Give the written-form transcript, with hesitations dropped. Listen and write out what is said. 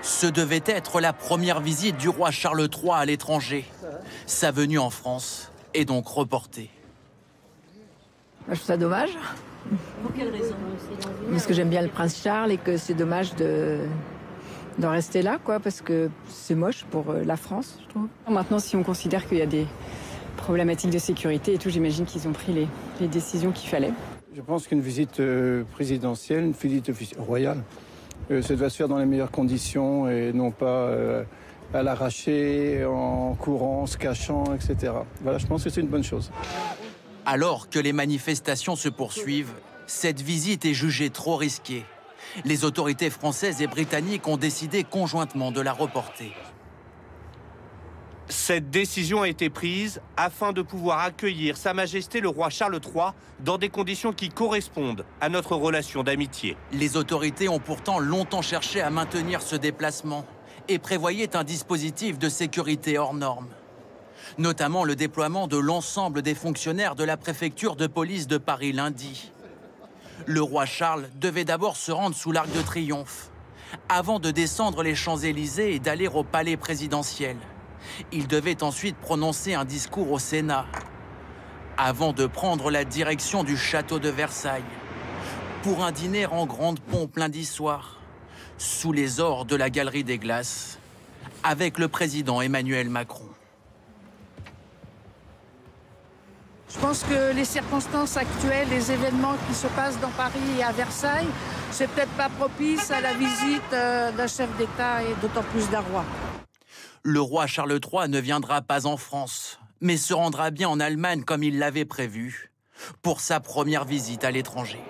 Ce devait être la première visite du roi Charles III à l'étranger. Sa venue en France est donc reportée. Je trouve ça dommage. Pour quelle raison? Parce que j'aime bien le prince Charles et que c'est dommage d'en rester là, quoi, parce que c'est moche pour la France, je trouve. Maintenant, si on considère qu'il y a des problématiques de sécurité et tout, j'imagine qu'ils ont pris les décisions qu'il fallait. Je pense qu'une visite présidentielle, une visite royale, ça doit se faire dans les meilleures conditions et non pas à l'arraché, en courant, en se cachant, etc. Voilà, je pense que c'est une bonne chose. Alors que les manifestations se poursuivent, cette visite est jugée trop risquée. Les autorités françaises et britanniques ont décidé conjointement de la reporter. Cette décision a été prise afin de pouvoir accueillir Sa Majesté le roi Charles III dans des conditions qui correspondent à notre relation d'amitié. Les autorités ont pourtant longtemps cherché à maintenir ce déplacement et prévoyaient un dispositif de sécurité hors norme. Notamment le déploiement de l'ensemble des fonctionnaires de la préfecture de police de Paris lundi. Le roi Charles devait d'abord se rendre sous l'Arc de Triomphe, avant de descendre les Champs-Élysées et d'aller au palais présidentiel. Il devait ensuite prononcer un discours au Sénat, avant de prendre la direction du château de Versailles, pour un dîner en grande pompe lundi soir, sous les ors de la Galerie des Glaces, avec le président Emmanuel Macron. Je pense que les circonstances actuelles, les événements qui se passent dans Paris et à Versailles, c'est peut-être pas propice à la visite d'un chef d'État et d'autant plus d'un roi. Le roi Charles III ne viendra pas en France, mais se rendra bien en Allemagne comme il l'avait prévu, pour sa première visite à l'étranger.